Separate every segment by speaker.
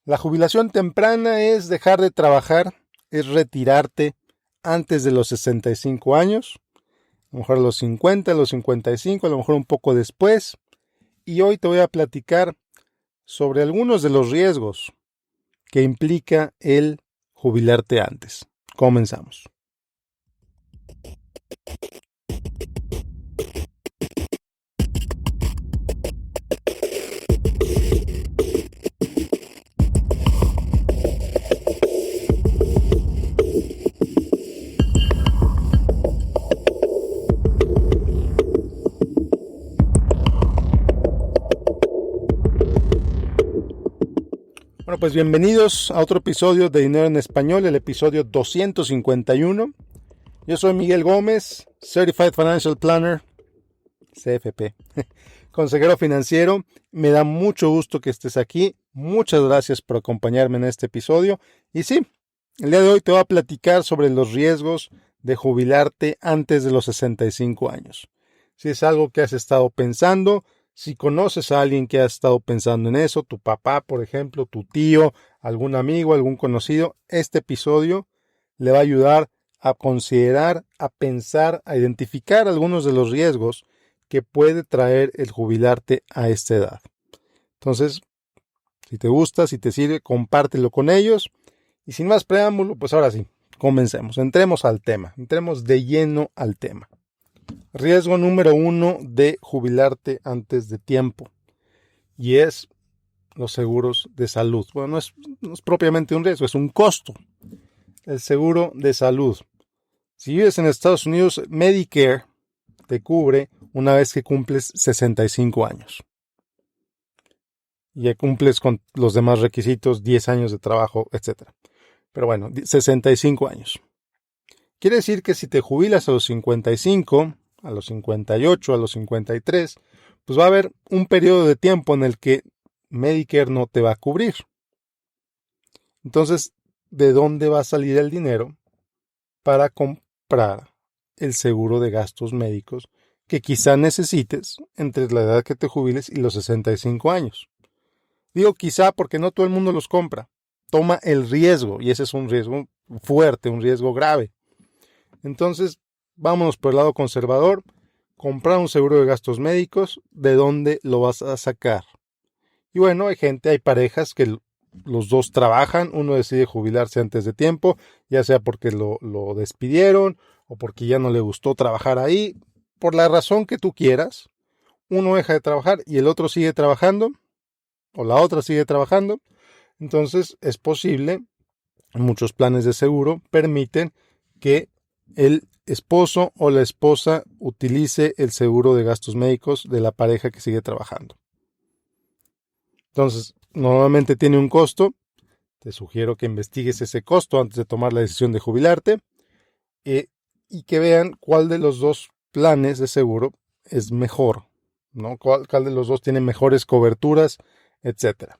Speaker 1: La jubilación temprana es dejar de trabajar, es retirarte antes de los 65 años, a lo mejor a los 50, a los 55, a lo mejor un poco después. Y hoy te voy a platicar sobre algunos de los riesgos que implica el jubilarte antes. Comenzamos. Bueno, pues bienvenidos a otro episodio de Dinero en Español, el episodio 251. Yo soy Miguel Gómez, Certified Financial Planner, CFP, consejero financiero. Me da mucho gusto que estés aquí. Muchas gracias por acompañarme en este episodio. Y sí, el día de hoy te voy a platicar sobre los riesgos de jubilarte antes de los 65 años. Si es algo que has estado pensando, si conoces a alguien que ha estado pensando en eso, tu papá, por ejemplo, tu tío, algún amigo, algún conocido, este episodio le va a ayudar a considerar, a pensar, a identificar algunos de los riesgos que puede traer el jubilarte a esta edad. Entonces, si te gusta, si te sirve, compártelo con ellos. Y sin más preámbulo, pues ahora sí, comencemos. Entremos al tema, entremos de lleno al tema. Riesgo número 1 de jubilarte antes de tiempo, y es los seguros de salud. Bueno, no es propiamente un riesgo, es un costo. El seguro de salud. Si vives en Estados Unidos, Medicare te cubre una vez que cumples 65 años. Y ya cumples con los demás requisitos, 10 años de trabajo, etc. Pero bueno, 65 años. Quiere decir que si te jubilas a los 55, a los 58, a los 53, pues va a haber un periodo de tiempo en el que Medicare no te va a cubrir. Entonces, ¿de dónde va a salir el dinero para comprar el seguro de gastos médicos que quizá necesites entre la edad que te jubiles y los 65 años? Digo quizá porque no todo el mundo los compra. Toma el riesgo, y ese es un riesgo fuerte, un riesgo grave. Entonces, vámonos por el lado conservador. Comprar un seguro de gastos médicos, ¿de dónde lo vas a sacar? Y bueno, hay parejas que los dos trabajan, uno decide jubilarse antes de tiempo, ya sea porque lo despidieron o porque ya no le gustó trabajar ahí, por la razón que tú quieras. Uno deja de trabajar y el otro sigue trabajando, o la otra sigue trabajando. Entonces es posible, muchos planes de seguro permiten que el esposo o la esposa utilice el seguro de gastos médicos de la pareja que sigue trabajando. Entonces, normalmente tiene un costo. Te sugiero que investigues ese costo antes de tomar la decisión de jubilarte y que vean cuál de los dos planes de seguro es mejor, ¿no? Cuál de los dos tiene mejores coberturas, etcétera.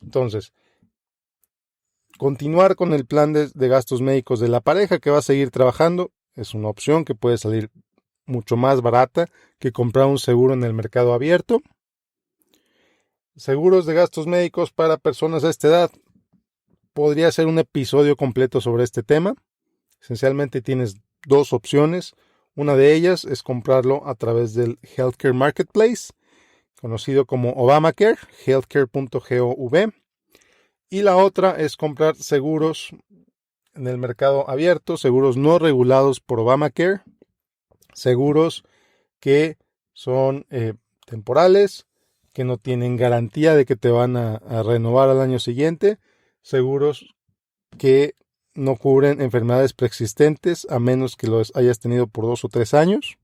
Speaker 1: Entonces, continuar con el plan de gastos médicos de la pareja que va a seguir trabajando es una opción que puede salir mucho más barata que comprar un seguro en el mercado abierto. Seguros de gastos médicos para personas a esta edad. Podría ser un episodio completo sobre este tema. Esencialmente tienes dos opciones. Una de ellas es comprarlo a través del Healthcare Marketplace, conocido como Obamacare, healthcare.gov. Y la otra es comprar seguros en el mercado abierto, seguros no regulados por Obamacare, seguros que son temporales, que no tienen garantía de que te van a renovar al año siguiente, seguros que no cubren enfermedades preexistentes a menos que los hayas tenido por 2 o 3 años.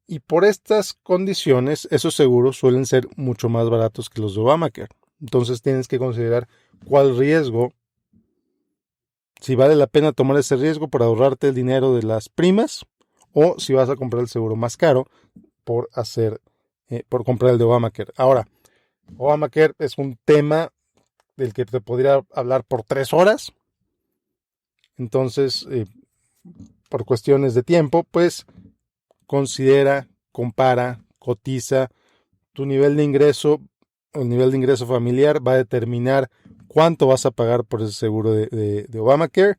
Speaker 1: Y por estas condiciones, esos seguros suelen ser mucho más baratos que los de Obamacare. Entonces tienes que considerar cuál riesgo, si vale la pena tomar ese riesgo por ahorrarte el dinero de las primas, o si vas a comprar el seguro más caro por comprar el de Obamacare. Ahora, Obamacare es un tema del que te podría hablar por 3 horas. Entonces, por cuestiones de tiempo, pues considera, compara, cotiza tu nivel de ingreso el nivel de ingreso familiar va a determinar cuánto vas a pagar por ese seguro de Obamacare.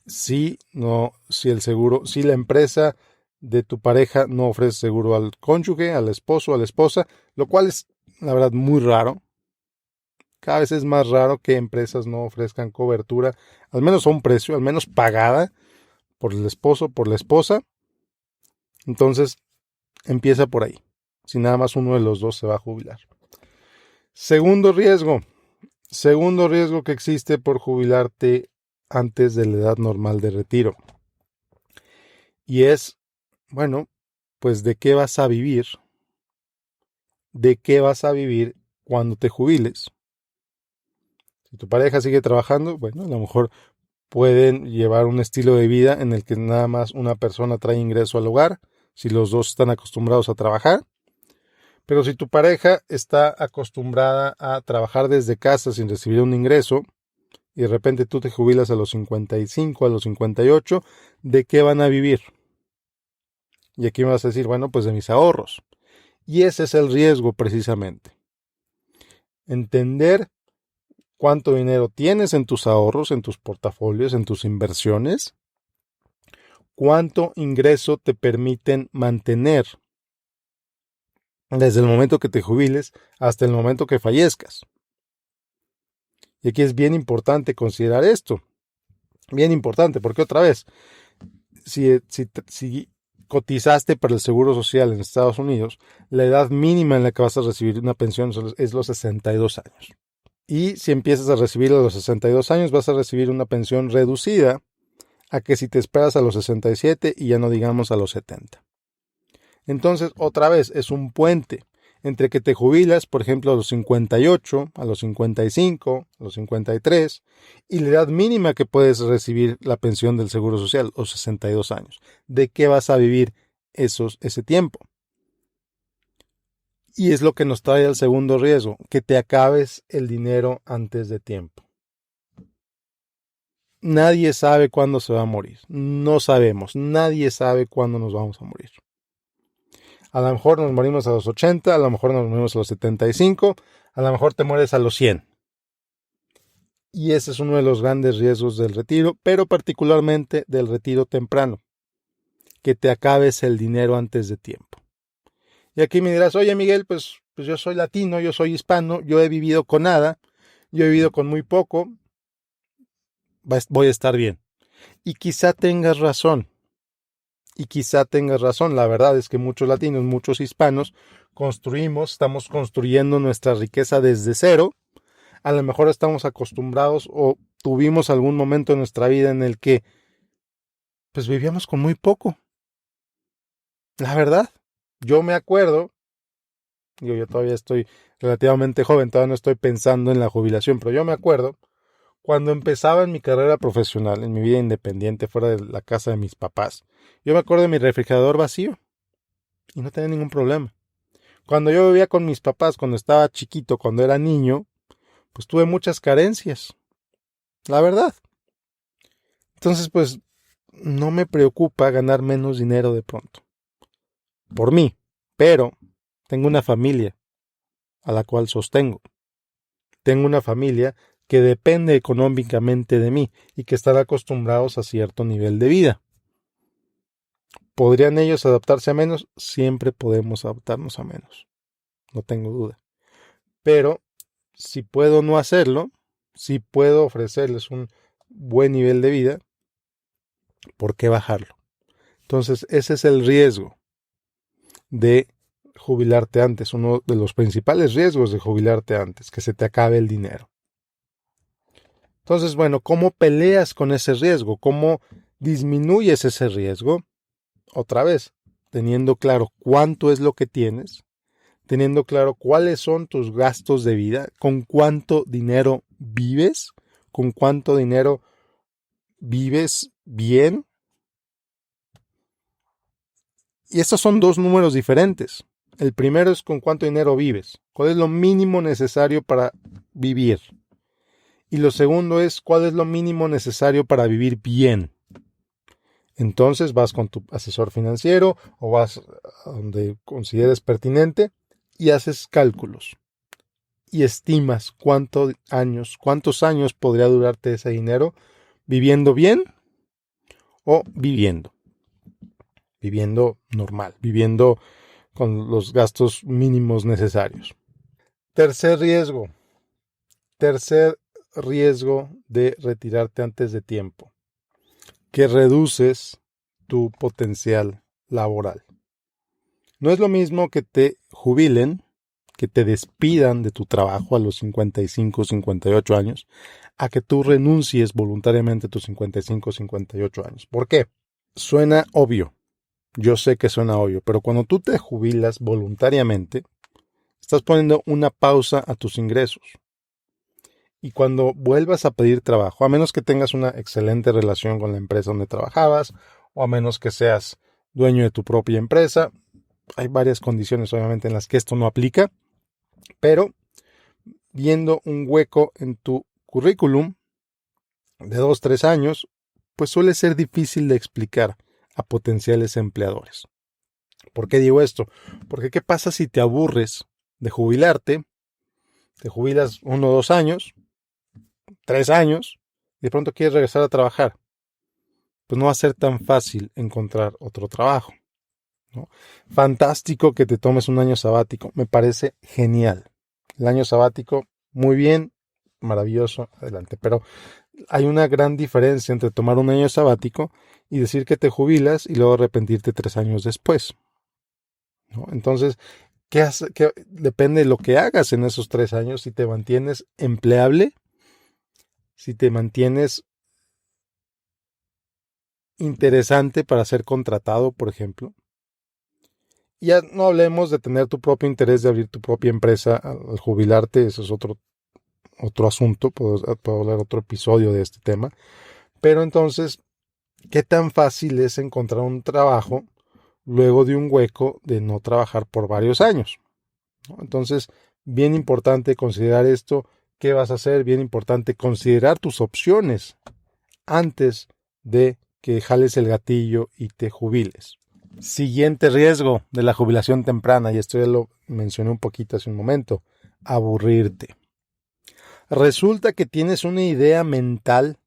Speaker 1: Si la empresa de tu pareja no ofrece seguro al cónyuge, al esposo, a la esposa, lo cual es, la verdad, muy raro. Cada vez es más raro que empresas no ofrezcan cobertura, al menos a un precio, al menos pagada por el esposo, por la esposa. Entonces, empieza por ahí, si nada más uno de los dos se va a jubilar. Segundo riesgo que existe por jubilarte antes de la edad normal de retiro. Y es, bueno, pues ¿de qué vas a vivir? ¿De qué vas a vivir cuando te jubiles? Si tu pareja sigue trabajando, bueno, a lo mejor pueden llevar un estilo de vida en el que nada más una persona trae ingreso al hogar, si los dos están acostumbrados a trabajar. Pero si tu pareja está acostumbrada a trabajar desde casa sin recibir un ingreso, y de repente tú te jubilas a los 55, a los 58, ¿de qué van a vivir? Y aquí me vas a decir, bueno, pues de mis ahorros. Y ese es el riesgo precisamente. Entender cuánto dinero tienes en tus ahorros, en tus portafolios, en tus inversiones, cuánto ingreso te permiten mantener desde el momento que te jubiles hasta el momento que fallezcas. Y aquí es bien importante considerar esto. Bien importante, porque otra vez, si cotizaste para el Seguro Social en Estados Unidos, la edad mínima en la que vas a recibir una pensión es los 62 años. Y si empiezas a recibir a los 62 años, vas a recibir una pensión reducida a que si te esperas a los 67 y ya no digamos a los 70. Entonces, otra vez, es un puente entre que te jubilas, por ejemplo, a los 58, a los 55, a los 53, y la edad mínima que puedes recibir la pensión del Seguro Social, los 62 años. ¿De qué vas a vivir ese tiempo? Y es lo que nos trae al segundo riesgo, que te acabes el dinero antes de tiempo. Nadie sabe cuándo se va a morir. No sabemos. Nadie sabe cuándo nos vamos a morir. A lo mejor nos morimos a los 80, a lo mejor nos morimos a los 75, a lo mejor te mueres a los 100. Y ese es uno de los grandes riesgos del retiro, pero particularmente del retiro temprano, que te acabes el dinero antes de tiempo. Y aquí me dirás, oye Miguel, pues yo soy latino, yo soy hispano, yo he vivido con nada, yo he vivido con muy poco, voy a estar bien. Y quizá tengas razón. La verdad es que muchos latinos, muchos hispanos, estamos construyendo nuestra riqueza desde cero. A lo mejor estamos acostumbrados o tuvimos algún momento en nuestra vida en el que pues vivíamos con muy poco. La verdad, yo me acuerdo, yo todavía estoy relativamente joven, todavía no estoy pensando en la jubilación, pero yo me acuerdo cuando empezaba en mi carrera profesional, en mi vida independiente, fuera de la casa de mis papás. Yo me acuerdo de mi refrigerador vacío y no tenía ningún problema. Cuando yo vivía con mis papás, cuando estaba chiquito, cuando era niño, pues tuve muchas carencias. La verdad. Entonces, pues, no me preocupa ganar menos dinero de pronto. Por mí. Pero tengo una familia a la cual sostengo. Tengo una familia que depende económicamente de mí y que están acostumbrados a cierto nivel de vida. ¿Podrían ellos adaptarse a menos? Siempre podemos adaptarnos a menos. No tengo duda. Pero si puedo no hacerlo, si puedo ofrecerles un buen nivel de vida, ¿por qué bajarlo? Entonces, ese es el riesgo de jubilarte antes, uno de los principales riesgos de jubilarte antes, que se te acabe el dinero. Entonces, bueno, ¿cómo peleas con ese riesgo? ¿Cómo disminuyes ese riesgo? Otra vez, teniendo claro cuánto es lo que tienes, teniendo claro cuáles son tus gastos de vida, con cuánto dinero vives, con cuánto dinero vives bien. Y estos son dos números diferentes. El primero es con cuánto dinero vives, cuál es lo mínimo necesario para vivir. Y lo segundo es cuál es lo mínimo necesario para vivir bien. Entonces vas con tu asesor financiero o vas a donde consideres pertinente y haces cálculos. y estimas cuántos años podría durarte ese dinero viviendo bien o viviendo normal, viviendo con los gastos mínimos necesarios. Tercer riesgo de retirarte antes de tiempo, que reduces tu potencial laboral. No es lo mismo que te jubilen, que te despidan de tu trabajo a los 55, 58 años, a que tú renuncies voluntariamente a tus 55, 58 años. ¿Por qué? Suena obvio. Yo sé que suena obvio, pero cuando tú te jubilas voluntariamente, estás poniendo una pausa a tus ingresos. Y cuando vuelvas a pedir trabajo, a menos que tengas una excelente relación con la empresa donde trabajabas, o a menos que seas dueño de tu propia empresa, hay varias condiciones obviamente en las que esto no aplica, pero viendo un hueco en tu currículum de 2-3 años, pues suele ser difícil de explicar a potenciales empleadores. ¿Por qué digo esto? Porque ¿qué pasa si te aburres de jubilarte? Te jubilas 1 o 2 años, 3 años, y de pronto quieres regresar a trabajar. Pues no va a ser tan fácil encontrar otro trabajo, ¿no? Fantástico que te tomes un año sabático, me parece genial. El año sabático, muy bien, maravilloso, adelante. Pero hay una gran diferencia entre tomar un año sabático y decir que te jubilas y luego arrepentirte 3 años después, ¿no? Entonces, ¿qué depende de lo que hagas en esos 3 años? Si te mantienes empleable, si te mantienes interesante para ser contratado, por ejemplo. Ya no hablemos de tener tu propio interés de abrir tu propia empresa al jubilarte, eso es otro asunto, puedo hablar otro episodio de este tema. Pero entonces, ¿qué tan fácil es encontrar un trabajo luego de un hueco de no trabajar por varios años, ¿no? Entonces, bien importante considerar esto, qué vas a hacer, bien importante considerar tus opciones antes de que jales el gatillo y te jubiles. Siguiente riesgo de la jubilación temprana, y esto ya lo mencioné un poquito hace un momento, aburrirte. Resulta que tienes una idea mental,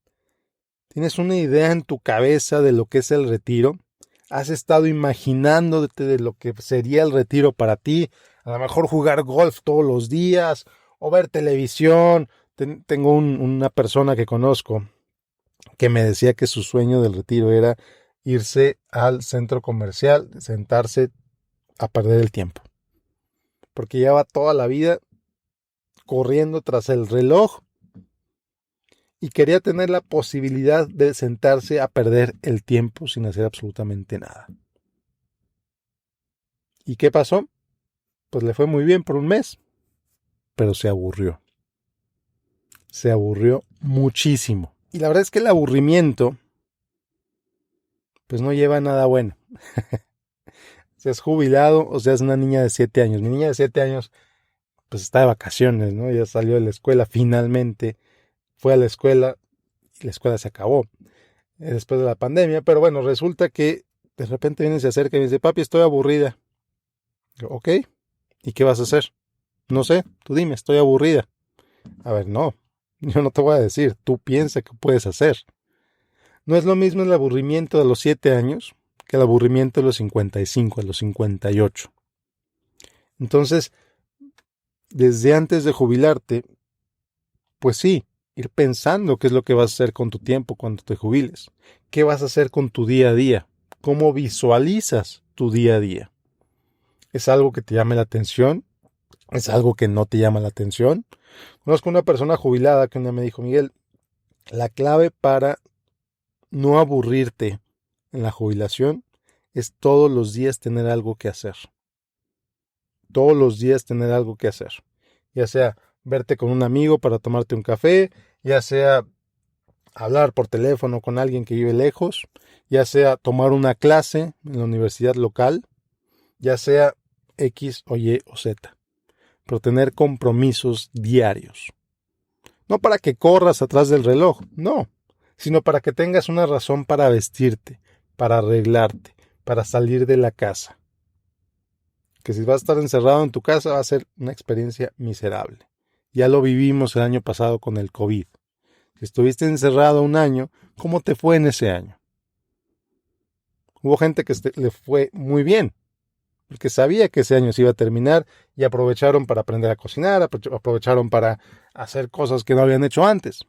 Speaker 1: tienes una idea en tu cabeza de lo que es el retiro, has estado imaginándote de lo que sería el retiro para ti, a lo mejor jugar golf todos los días o ver televisión. Tengo una persona que conozco que me decía que su sueño del retiro era irse al centro comercial, sentarse a perder el tiempo, porque lleva toda la vida corriendo tras el reloj y quería tener la posibilidad de sentarse a perder el tiempo sin hacer absolutamente nada. ¿Y qué pasó? Pues le fue muy bien por un mes, pero se aburrió. Se aburrió muchísimo. Y la verdad es que el aburrimiento pues no lleva a nada bueno. Seas jubilado o seas una niña de 7 años. Mi niña de 7 años pues está de vacaciones, ¿no? Ya salió de la escuela finalmente. Fue a la escuela y la escuela se acabó después de la pandemia. Pero bueno, resulta que de repente viene, se acerca y me dice, papi, estoy aburrida. Yo, ok, ¿y qué vas a hacer? No sé, tú dime, estoy aburrida. A ver, no, yo no te voy a decir, tú piensa qué puedes hacer. No es lo mismo el aburrimiento de los 7 años que el aburrimiento de los 55, a los 58. Entonces, desde antes de jubilarte, pues sí, ir pensando qué es lo que vas a hacer con tu tiempo cuando te jubiles. ¿Qué vas a hacer con tu día a día? ¿Cómo visualizas tu día a día? ¿Es algo que te llame la atención? ¿Es algo que no te llama la atención? Conozco una persona jubilada que un día me dijo, Miguel, la clave para no aburrirte en la jubilación es todos los días tener algo que hacer. Todos los días tener algo que hacer. Ya sea verte con un amigo para tomarte un café, ya sea hablar por teléfono con alguien que vive lejos, ya sea tomar una clase en la universidad local, ya sea X o Y o Z. Pero tener compromisos diarios. No para que corras atrás del reloj, no, sino para que tengas una razón para vestirte, para arreglarte, para salir de la casa. Que si vas a estar encerrado en tu casa va a ser una experiencia miserable. Ya lo vivimos el año pasado con el COVID. Si estuviste encerrado un año, ¿cómo te fue en ese año? Hubo gente que le fue muy bien, porque sabía que ese año se iba a terminar y aprovecharon para aprender a cocinar, aprovecharon para hacer cosas que no habían hecho antes.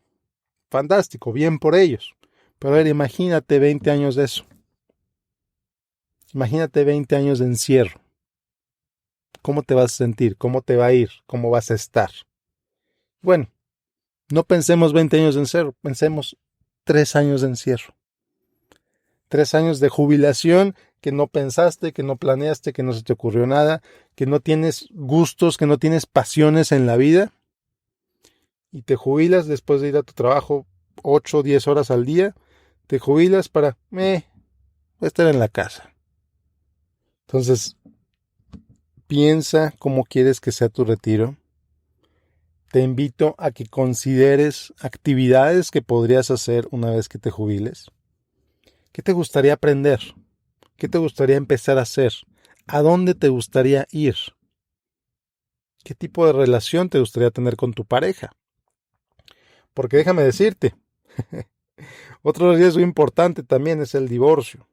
Speaker 1: Fantástico, bien por ellos. Pero a ver, imagínate 20 años de eso. Imagínate 20 años de encierro. ¿Cómo te vas a sentir? ¿Cómo te va a ir? ¿Cómo vas a estar? Bueno, no pensemos 20 años de encierro, pensemos 3 años de encierro. 3 años de jubilación que no pensaste, que no planeaste, que no se te ocurrió nada, que no tienes gustos, que no tienes pasiones en la vida y te jubilas después de ir a tu trabajo 8 o 10 horas al día, te jubilas para estar en la casa. Entonces, piensa cómo quieres que sea tu retiro. Te invito a que consideres actividades que podrías hacer una vez que te jubiles. ¿Qué te gustaría aprender? ¿Qué te gustaría empezar a hacer? ¿A dónde te gustaría ir? ¿Qué tipo de relación te gustaría tener con tu pareja? Porque déjame decirte, otro riesgo importante también es el divorcio.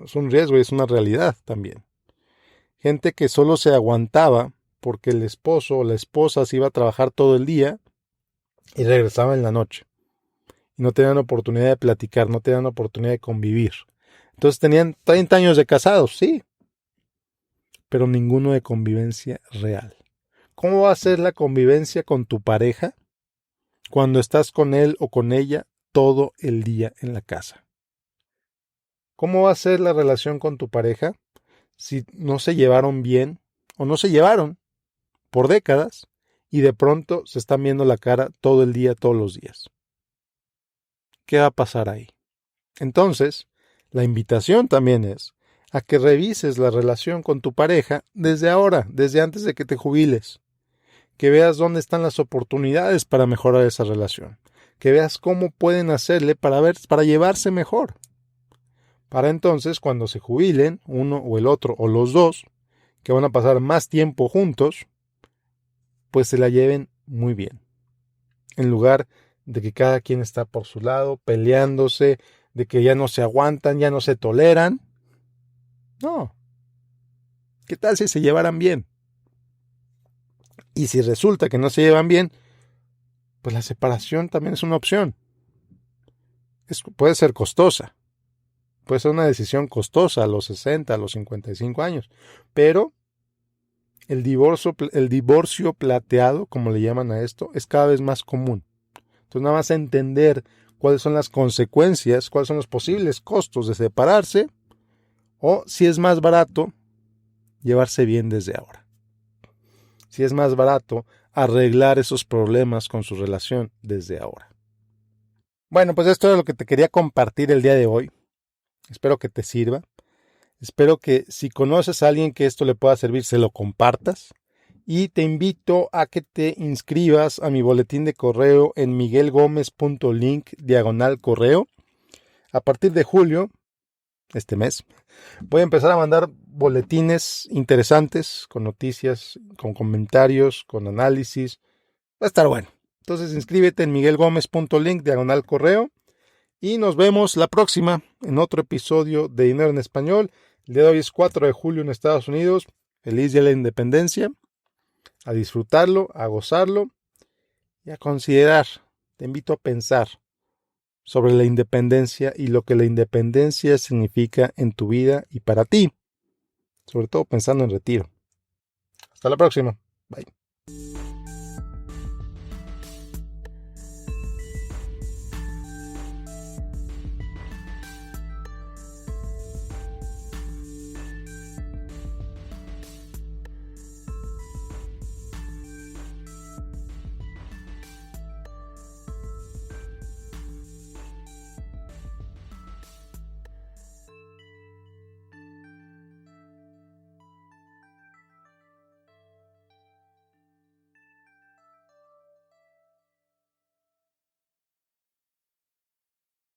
Speaker 1: Es un riesgo y es una realidad también. Gente que solo se aguantaba porque el esposo o la esposa se iba a trabajar todo el día y regresaba en la noche. Y no tenían oportunidad de platicar, no tenían oportunidad de convivir. Entonces tenían 30 años de casados, sí, pero ninguno de convivencia real. ¿Cómo va a ser la convivencia con tu pareja cuando estás con él o con ella todo el día en la casa? ¿Cómo va a ser la relación con tu pareja si no se llevaron bien o no se llevaron por décadas y de pronto se están viendo la cara todo el día, todos los días? ¿Qué va a pasar ahí? Entonces, la invitación también es a que revises la relación con tu pareja desde ahora, desde antes de que te jubiles. Que veas dónde están las oportunidades para mejorar esa relación. Que veas cómo pueden hacerle para llevarse mejor. Para entonces, cuando se jubilen, uno o el otro o los dos, que van a pasar más tiempo juntos, pues se la lleven muy bien. En lugar de que cada quien está por su lado, peleándose, de que ya no se aguantan, ya no se toleran. No. ¿Qué tal si se llevaran bien? Y si resulta que no se llevan bien, pues la separación también es una opción. Puede ser costosa. Puede ser una decisión costosa a los 60, a los 55 años. Pero el divorcio plateado, como le llaman a esto, es cada vez más común. Entonces nada más entender cuáles son las consecuencias, cuáles son los posibles costos de separarse, o si es más barato llevarse bien desde ahora. Si es más barato arreglar esos problemas con su relación desde ahora. Bueno, pues esto es lo que te quería compartir el día de hoy. Espero que te sirva. Espero que si conoces a alguien que esto le pueda servir, se lo compartas. Y te invito a que te inscribas a mi boletín de correo en miguelgomez.link/correo. A partir de julio, este mes, voy a empezar a mandar boletines interesantes, con noticias, con comentarios, con análisis. Va a estar bueno. Entonces inscríbete en miguelgomez.link/correo. Y nos vemos la próxima en otro episodio de Dinero en Español. El día de hoy es 4 de julio en Estados Unidos. Feliz día de la independencia. A disfrutarlo, a gozarlo y a considerar. Te invito a pensar sobre la independencia y lo que la independencia significa en tu vida y para ti. Sobre todo pensando en retiro. Hasta la próxima. Bye.